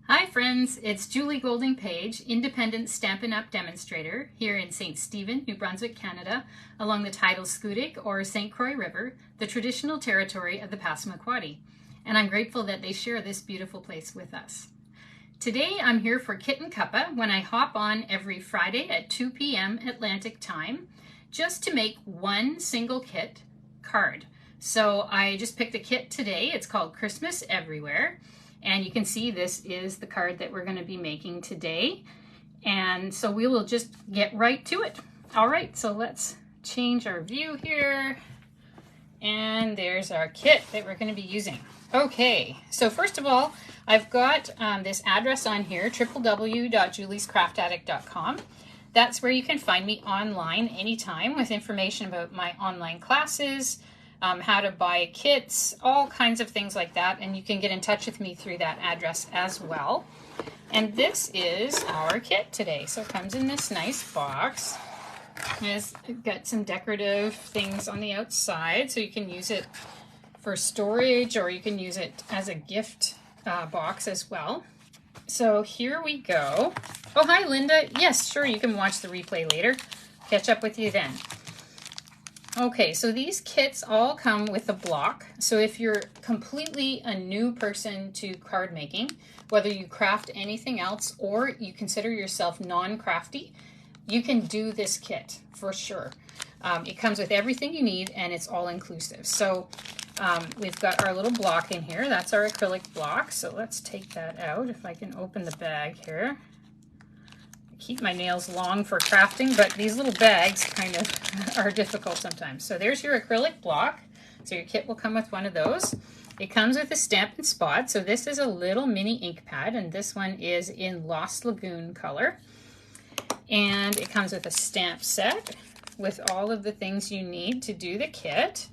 Hi friends, it's Julie Golding Page, independent Stampin' Up! Demonstrator here in St. Stephen, New Brunswick, Canada, along the tidal Scoodic or St. Croix River, the traditional territory of the Passamaquoddy. And I'm grateful that they share this beautiful place with us. Today I'm here for Kit and Cuppa when I hop on every Friday at 2 p.m. Atlantic time just to make one single kit card. So I just picked a kit today. It's called Christmas Everywhere. And you can see this is the card that we're going to be making today. And so we will just get right to it. All right, so let's change our view here. And there's our kit that we're going to be using. Okay, so first of all, I've got this address on here, www.juliescraftaddict.com. That's where you can find me online anytime with information about my online classes, how to buy kits, all kinds of things like that, and you can get in touch with me through that address as well. And this is our kit today. So it comes in this nice box. It's got some decorative things on the outside, so you can use it for storage or you can use it as a gift box as well. So here we go. Oh, hi Linda. Yes, sure, you can watch the replay later. Catch up with you then. Okay, so these kits all come with a block. So if you're completely a new person to card making, whether you craft anything else or you consider yourself non-crafty, you can do this kit for sure. It comes with everything you need and it's all inclusive. So we've got our little block in here. That's our acrylic block. So let's take that out if I can open the bag here. Keep my nails long for crafting, but these little bags kind of are difficult sometimes. So there's your acrylic block. So your kit will come with one of those. It comes with a Stampin' Spot. So this is a little mini ink pad, and this one is in Lost Lagoon color. And it comes with a stamp set with all of the things you need to do the kit.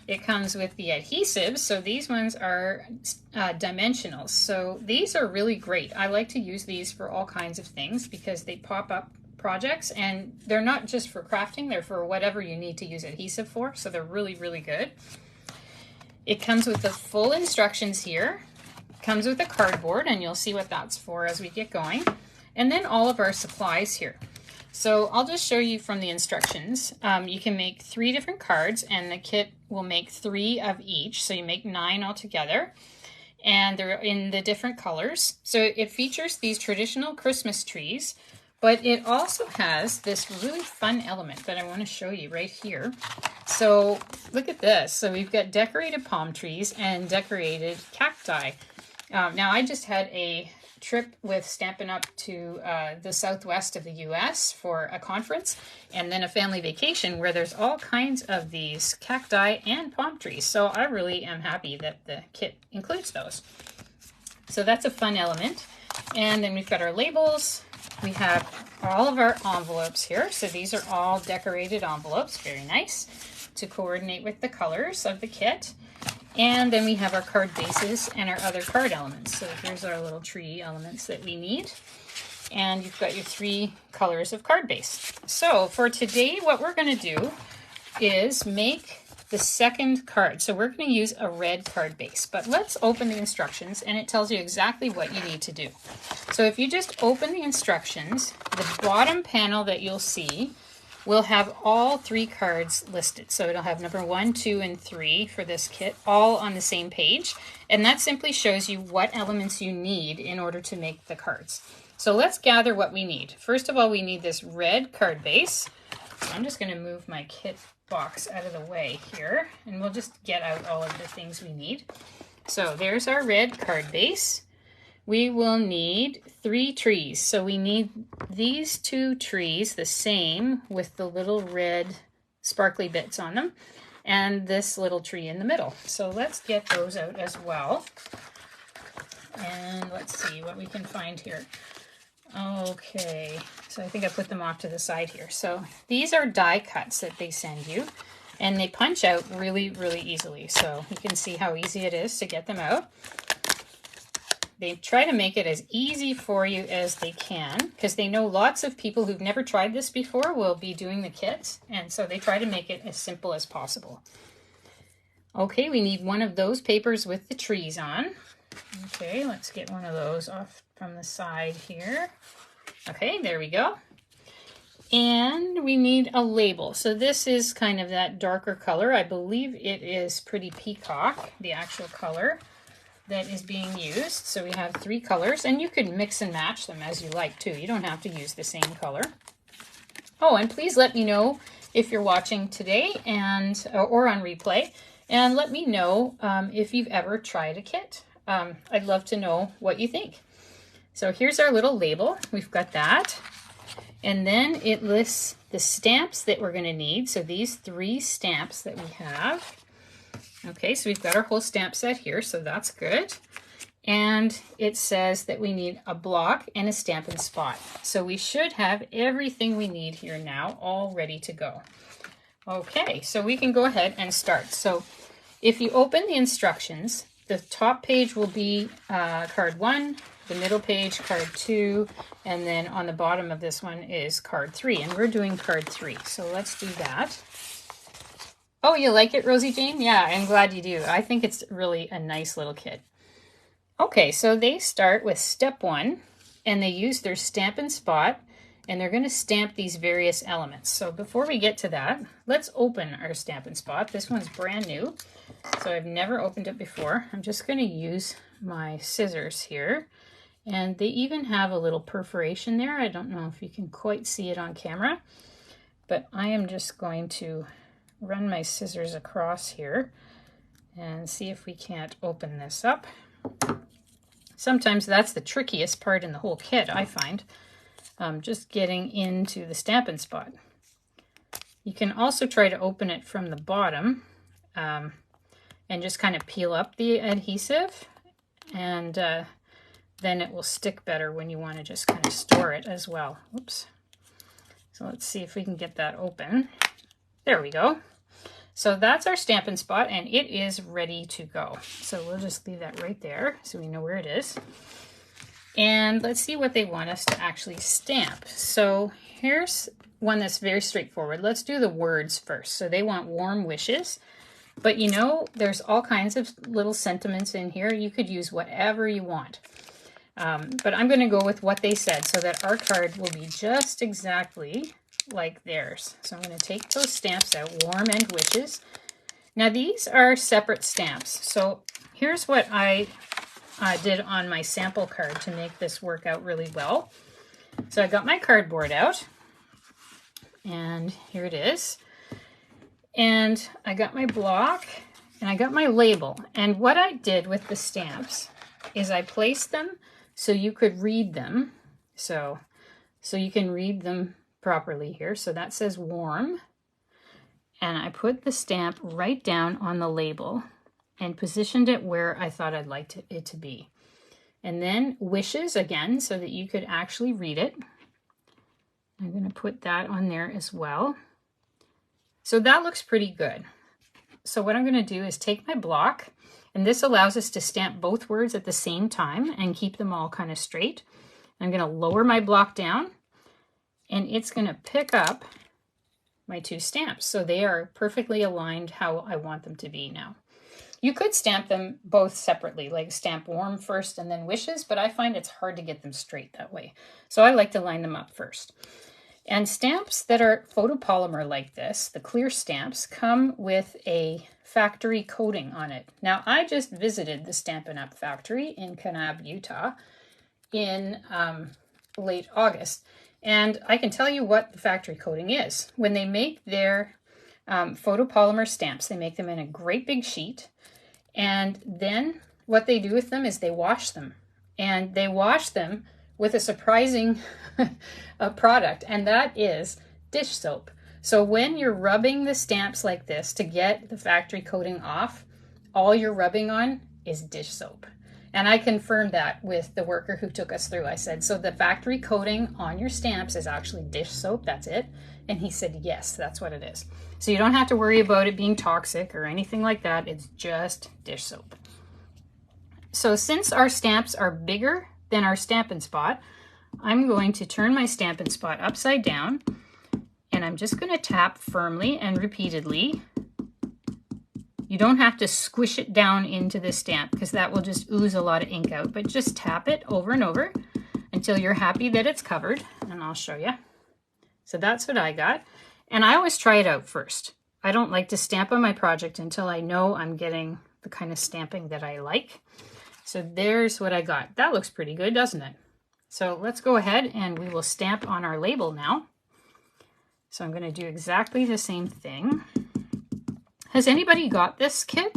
It comes with the adhesives, so these ones are dimensionals. So these are really great. I like to use these for all kinds of things because they pop up projects and they're not just for crafting, they're for whatever you need to use adhesive for. So they're really, really good. It comes with the full instructions here. It comes with a cardboard, and you'll see what that's for as we get going. And then all of our supplies here. So I'll just show you from the instructions. You can make 3 different cards, and the kit will make 3 of each. So you make 9 altogether, and they're in the different colors. So it features these traditional Christmas trees, but it also has this really fun element that I want to show you right here. So look at this. So we've got decorated palm trees and decorated cacti. Now I just had a trip with Stampin' Up! To the southwest of the US for a conference, and then a family vacation where there's all kinds of these cacti and palm trees. So I really am happy that the kit includes those. So that's a fun element. And then we've got our labels. We have all of our envelopes here. So these are all decorated envelopes, very nice to coordinate with the colors of the kit. And then we have our card bases and our other card elements. So here's our little tree elements that we need. And you've got your 3 colors of card base. So for today, what we're going to do is make the second card. So we're going to use a red card base. But let's open the instructions, and it tells you exactly what you need to do. So if you just open the instructions, the bottom panel that you'll see we'll have all 3 cards listed. So it'll have number 1, 2, and 3 for this kit, all on the same page. And that simply shows you what elements you need in order to make the cards. So let's gather what we need. First of all, we need this red card base. I'm just going to move my kit box out of the way here, and we'll just get out all of the things we need. So there's our red card base. We will need 3 trees. So we need these 2 trees, the same, with the little red sparkly bits on them, and this little tree in the middle. So let's get those out as well. And let's see what we can find here. Okay, so I think I put them off to the side here. So these are die cuts that they send you, and they punch out really, really easily. So you can see how easy it is to get them out. They try to make it as easy for you as they can because they know lots of people who've never tried this before will be doing the kits, and so they try to make it as simple as possible. Okay, we need one of those papers with the trees on. Okay, let's get one of those off from the side here. Okay, there we go. And we need a label. So this is kind of that darker color. I believe it is Pretty Peacock, the actual color that is being used. So we have 3 colors, and you can mix and match them as you like too. You don't have to use the same color. Oh, and please let me know if you're watching today and or on replay, and let me know if you've ever tried a kit. I'd love to know what you think. So here's our little label. We've got that. And then it lists the stamps that we're going to need. So these 3 stamps that we have. Okay, so we've got our whole stamp set here, so that's good. And it says that we need a block and a Stampin' Spot. So we should have everything we need here now, all ready to go. Okay, so we can go ahead and start. So if you open the instructions, the top page will be card 1, the middle page, card 2, and then on the bottom of this one is card 3, and we're doing card 3. So let's do that. Oh, you like it, Rosie Jane? Yeah, I'm glad you do. I think it's really a nice little kit. Okay, so they start with step 1, and they use their Stampin' Spot, and they're going to stamp these various elements. So before we get to that, let's open our Stampin' Spot. This one's brand new, so I've never opened it before. I'm just going to use my scissors here, and they even have a little perforation there. I don't know if you can quite see it on camera, but I am just going to run my scissors across here and see if we can't open this up. Sometimes that's the trickiest part in the whole kit, I find, just getting into the Stampin' Spot. You can also try to open it from the bottom and just kind of peel up the adhesive, and then it will stick better when you want to just kind of store it as well. Oops. So let's see if we can get that open. There we go. So that's our Stampin' Spot, and it is ready to go. So we'll just leave that right there so we know where it is. And let's see what they want us to actually stamp. So here's one that's very straightforward. Let's do the words first. So they want warm wishes, but you know, there's all kinds of little sentiments in here. You could use whatever you want. But I'm going to go with what they said so that our card will be just exactly like theirs. So I'm going to take those stamps out, warm and wishes. Now these are separate stamps. So here's what I did on my sample card to make this work out really well. So I got my cardboard out, and here it is. And I got my block, and I got my label. And what I did with the stamps is I placed them so you could read them. So you can read them properly here. So that says warm, and I put the stamp right down on the label and positioned it where I thought I'd like it to be. And then wishes again so that you could actually read it. I'm going to put that on there as well. So that looks pretty good. So what I'm going to do is take my block, and this allows us to stamp both words at the same time and keep them all kind of straight. I'm going to lower my block down, and it's going to pick up my 2 stamps. So they are perfectly aligned how I want them to be now. You could stamp them both separately, like stamp warm first and then wishes, but I find it's hard to get them straight that way. So I like to line them up first. And stamps that are photopolymer like this, the clear stamps, come with a factory coating on it. Now, I just visited the Stampin' Up! Factory in Kanab, Utah in late August. And I can tell you what the factory coating is. When they make their photopolymer stamps, they make them in a great big sheet. And then what they do with them is they wash them. And they wash them with a surprising product, and that is dish soap. So when you're rubbing the stamps like this to get the factory coating off, all you're rubbing on is dish soap. And I confirmed that with the worker who took us through. I said, so the factory coating on your stamps is actually dish soap, that's it? And he said, yes, that's what it is. So you don't have to worry about it being toxic or anything like that. It's just dish soap. So since our stamps are bigger than our Stampin' Spot, I'm going to turn my Stampin' Spot upside down, and I'm just going to tap firmly and repeatedly You don't have to squish it down into the stamp because that will just ooze a lot of ink out, but just tap it over and over until you're happy that it's covered, and I'll show you. So that's what I got. And I always try it out first. I don't like to stamp on my project until I know I'm getting the kind of stamping that I like. So there's what I got. That looks pretty good, doesn't it? So let's go ahead and we will stamp on our label now. So I'm going to do exactly the same thing. Has anybody got this kit?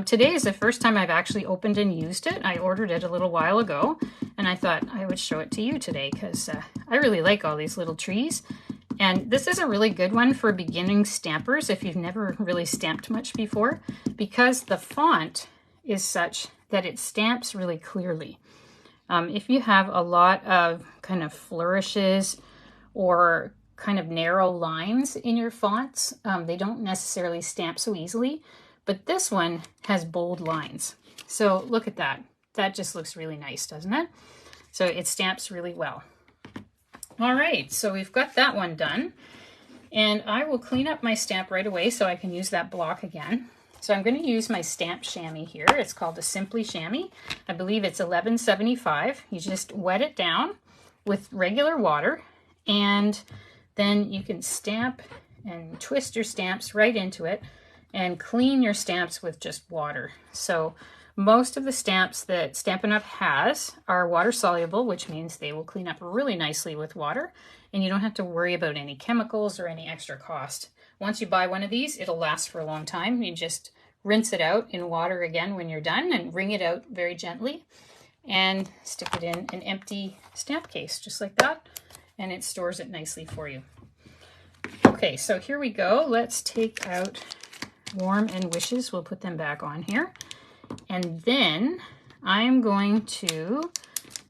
Today is the first time I've actually opened and used it. I ordered it a little while ago, and I thought I would show it to you today because I really like all these little trees. And this is a really good one for beginning stampers if you've never really stamped much before, because the font is such that it stamps really clearly. If you have a lot of kind of flourishes or kind of narrow lines in your fonts, they don't necessarily stamp so easily, but this one has bold lines. So look at that. That just looks really nice, doesn't it? So it stamps really well. All right, so we've got that one done, and I will clean up my stamp right away so I can use that block again. So I'm going to use my stamp chamois here. It's called the Simply Chamois. I believe it's 1175. You just wet it down with regular water, and then you can stamp and twist your stamps right into it and clean your stamps with just water. So most of the stamps that Stampin' Up! Has are water soluble, which means they will clean up really nicely with water, and you don't have to worry about any chemicals or any extra cost. Once you buy one of these, it'll last for a long time. You just rinse it out in water again when you're done and wring it out very gently and stick it in an empty stamp case, just like that, and it stores it nicely for you. Okay, so here we go. Let's take out Warm and Wishes. We'll put them back on here. And then I'm going to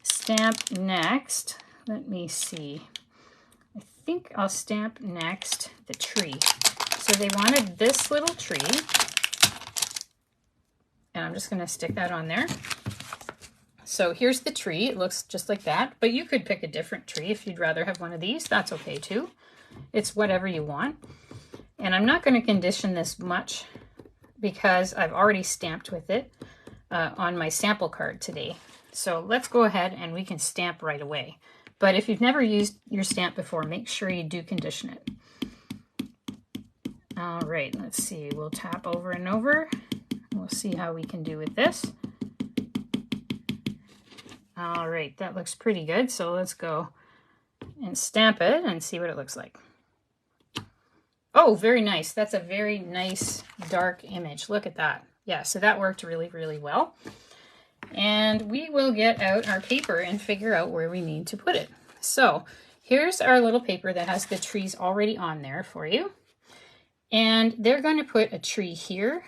stamp next. Let me see. I think I'll stamp next the tree. So they wanted this little tree, and I'm just going to stick that on there. So here's the tree. It looks just like that, but you could pick a different tree if you'd rather have one of these. That's okay too. It's whatever you want. And I'm not going to condition this much because I've already stamped with it on my sample card today. So let's go ahead and we can stamp right away. But if you've never used your stamp before, make sure you do condition it. All right, let's see. We'll tap over and over. We'll see how we can do with this. All right, that looks pretty good. So let's go and stamp it and see what it looks like. Oh, very nice. That's a very nice dark image. Look at that. Yeah, so that worked really, really well. And we will get out our paper and figure out where we need to put it. So here's our little paper that has the trees already on there for you. And they're going to put a tree here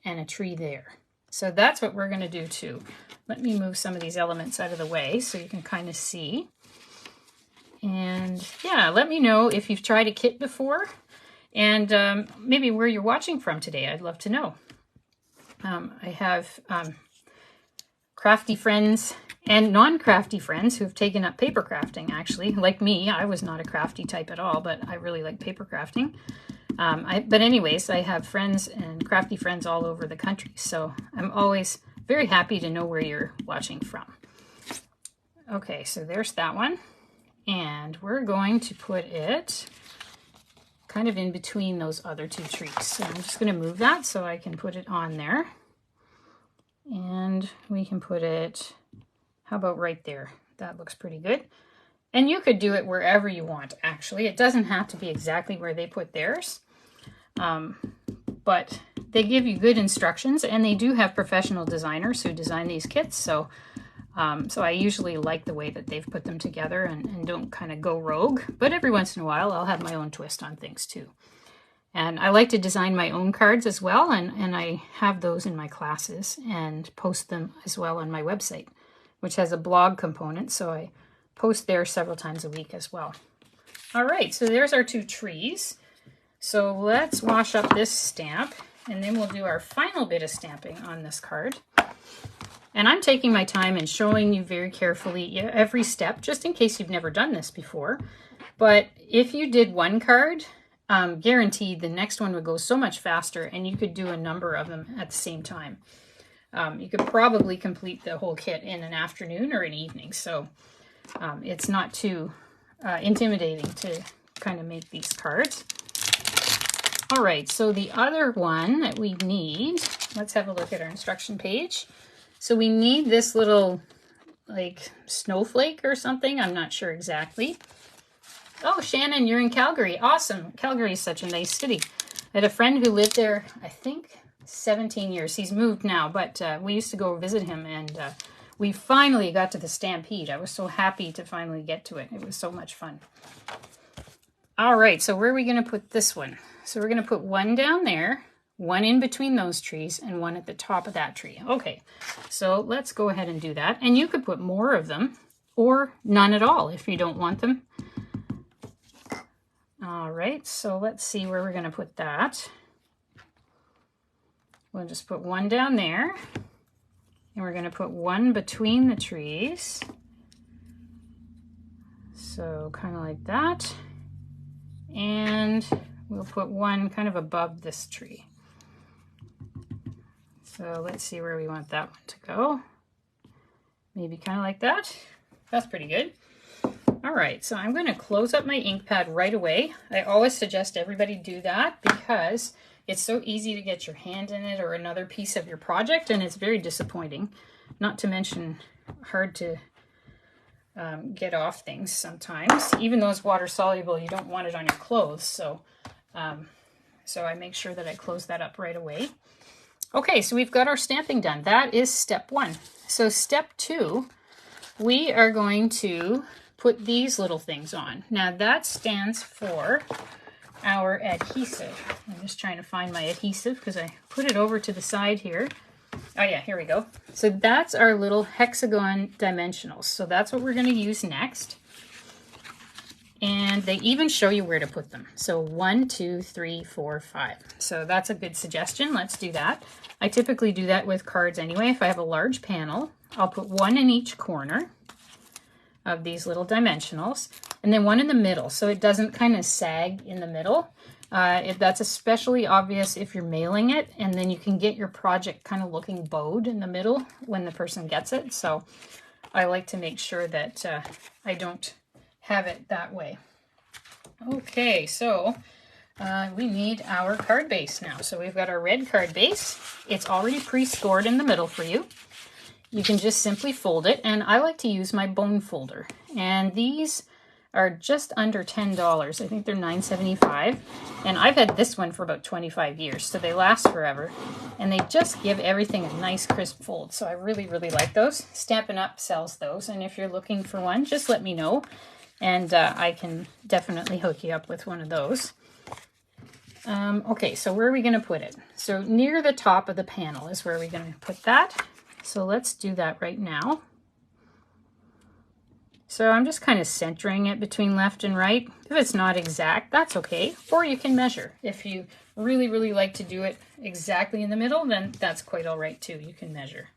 and a tree there. So that's what we're going to do too. Let me move some of these elements out of the way so you can kind of see. And yeah, let me know if you've tried a kit before and maybe where you're watching from today. I'd love to know. I have crafty friends and non-crafty friends who've taken up paper crafting, actually. Like me, I was not a crafty type at all, but I really like paper crafting. But anyways, I have friends and crafty friends all over the country, so I'm always very happy to know where you're watching from. Okay, so there's that one. And we're going to put it kind of in between those other two trees. So I'm just going to move that so I can put it on there. And we can put it, how about right there? That looks pretty good. And you could do it wherever you want, actually. It doesn't have to be exactly where they put theirs. But they give you good instructions, and they do have professional designers who design these kits. So I usually like the way that they've put them together and don't kind of go rogue. But every once in a while, I'll have my own twist on things too. And I like to design my own cards as well, and I have those in my classes and post them as well on my website, which has a blog component, so I post there several times a week as well. All right, so there's our two trees. So let's wash up this stamp, and then we'll do our final bit of stamping on this card. And I'm taking my time and showing you very carefully every step, just in case you've never done this before. But if you did one card, guaranteed the next one would go so much faster, and you could do a number of them at the same time. You could probably complete the whole kit in an afternoon or an evening, so it's not too intimidating to kind of make these cards. All right, so the other one that we need, let's have a look at our instruction page. So we need this little like snowflake or something. I'm not sure exactly. Oh, Shannon, you're in Calgary. Awesome. Calgary is such a nice city. I had a friend who lived there, I think, 17 years. He's moved now, but we used to go visit him, and we finally got to the Stampede. I was so happy to finally get to it. It was so much fun. All right, so where are we going to put this one? So we're going to put one down there, one in between those trees, and one at the top of that tree. Okay, so let's go ahead and do that. And you could put more of them, or none at all if you don't want them. All right, so let's see where we're going to put that. We'll just put one down there, and we're going to put one between the trees. So kind of like that. And we'll put one kind of above this tree. So let's see where we want that one to go. Maybe kind of like that. That's pretty good. All right, so I'm going to close up my ink pad right away. I always suggest everybody do that because it's so easy to get your hand in it or another piece of your project, and it's very disappointing. Not to mention hard to get off things sometimes. Even though it's water soluble, you don't want it on your clothes. So I make sure that I close that up right away. Okay, so we've got our stamping done. That is step one. So step two, we are going to put these little things on. Now that stands for our adhesive. I'm just trying to find my adhesive because I put it over to the side here. Oh yeah, here we go. So that's our little hexagon dimensionals. So that's what we're going to use next. And they even show you where to put them. So 1, 2, 3, 4, 5. So that's a good suggestion. Let's do that. I typically do that with cards anyway. If I have a large panel, I'll put one in each corner of these little dimensionals, and then one in the middle so it doesn't kind of sag in the middle. That's especially obvious if you're mailing it, and then you can get your project kind of looking bowed in the middle when the person gets it. So I like to make sure that I don't have it that way. Okay, so we need our card base now. So we've got our red card base. It's already pre-scored in the middle for you. You can just simply fold it, and I like to use my bone folder. And these are just under $10. I think they're $9.75. And I've had this one for about 25 years, so they last forever. And they just give everything a nice crisp fold. So I really, really like those. Stampin' Up! Sells those, and if you're looking for one, just let me know. And I can definitely hook you up with one of those. Okay, so where are we going to put it? So near the top of the panel is where we're going to put that. So let's do that right now. So I'm just kind of centering it between left and right. If it's not exact, that's okay. Or you can measure. If you really, really like to do it exactly in the middle, then that's quite all right too. You can measure.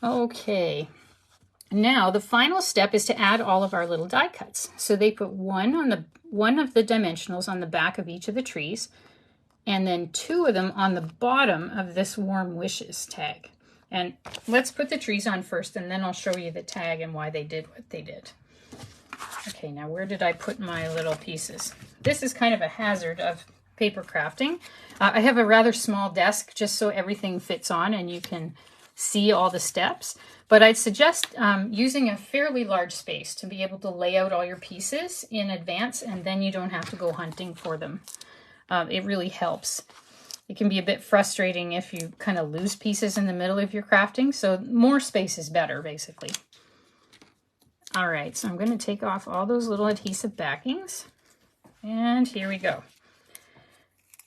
Okay. Now the final step is to add all of our little die cuts. So they put one of the dimensionals on the back of each of the trees, and then 2 of them on the bottom of this Warm Wishes tag. And let's put the trees on first, and then I'll show you the tag and why they did what they did. Okay, now where did I put my little pieces? This is kind of a hazard of paper crafting. I have a rather small desk just so everything fits on and you can see all the steps. But I'd suggest using a fairly large space to be able to lay out all your pieces in advance, and then you don't have to go hunting for them. It really helps. It can be a bit frustrating if you kind of lose pieces in the middle of your crafting, so more space is better, basically. All right, so I'm going to take off all those little adhesive backings, and here we go.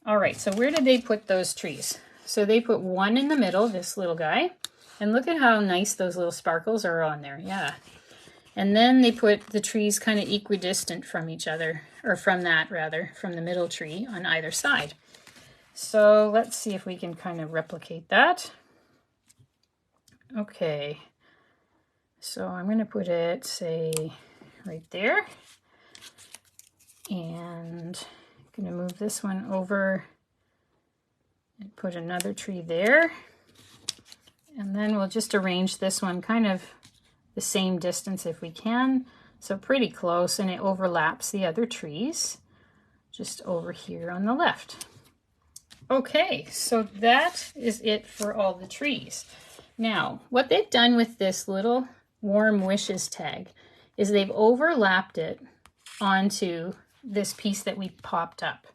All right, so where did they put those trees? So they put one in the middle, this little guy, and look at how nice those little sparkles are on there, yeah. And then they put the trees kind of equidistant from each other, or from that rather, from the middle tree on either side. So let's see if we can kind of replicate that. Okay, so I'm going to put it, say, right there. And I'm going to move this one over and put another tree there. And then we'll just arrange this one kind of the same distance if we can. So pretty close, and it overlaps the other trees just over here on the left. Okay, so that is it for all the trees. Now, what they've done with this little warm wishes tag is they've overlapped it onto this piece that we popped up.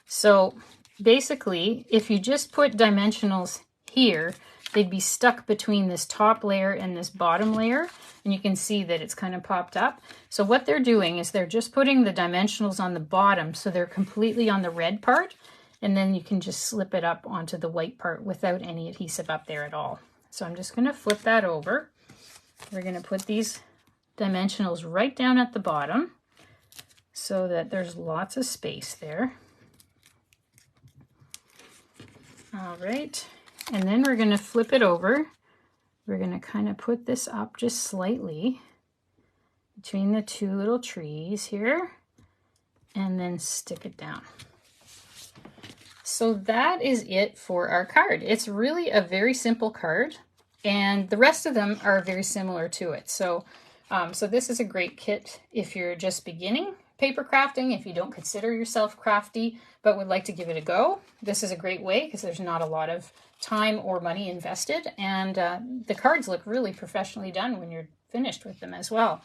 So basically, if you just put dimensionals here, they'd be stuck between this top layer and this bottom layer, and you can see that it's kind of popped up. So what they're doing is they're just putting the dimensionals on the bottom so they're completely on the red part, and then you can just slip it up onto the white part without any adhesive up there at all. So I'm just going to flip that over. We're going to put these dimensionals right down at the bottom so that there's lots of space there. All right. And then we're going to flip it over. We're going to kind of put this up just slightly between the two little trees here, and then stick it down. So that is it for our card. It's really a very simple card, and the rest of them are very similar to it. So, so this is a great kit if you're just beginning paper crafting, if you don't consider yourself crafty but would like to give it a go. This is a great way because there's not a lot of time or money invested, and the cards look really professionally done when you're finished with them as well.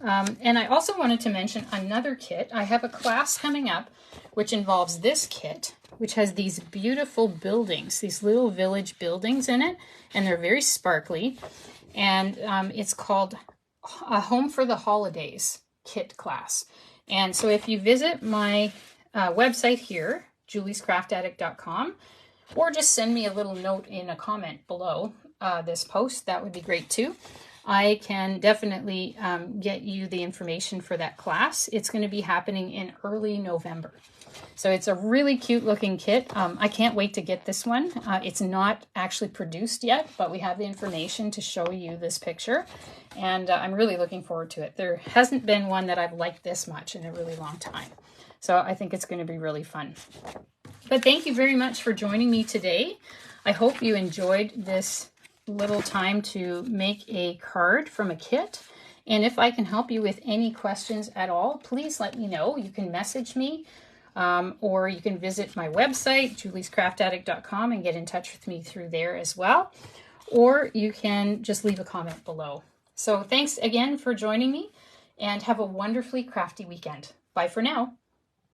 And I also wanted to mention another kit. I have a class coming up which involves this kit, which has these beautiful buildings, these little village buildings in it, and they're very sparkly. And it's called A Home for the Holidays kit class. And so if you visit my website here, juliescraftaddict.com, or just send me a little note in a comment below this post, that would be great too. I can definitely get you the information for that class. It's going to be happening in early November. So it's a really cute looking kit. I can't wait to get this one. It's not actually produced yet, but we have the information to show you this picture. And I'm really looking forward to it. There hasn't been one that I've liked this much in a really long time. So I think it's going to be really fun. But thank you very much for joining me today. I hope you enjoyed this little time to make a card from a kit. And if I can help you with any questions at all, please let me know. You can message me, or you can visit my website, juliescraftaddict.com, and get in touch with me through there as well. Or you can just leave a comment below. So thanks again for joining me, and have a wonderfully crafty weekend. Bye for now.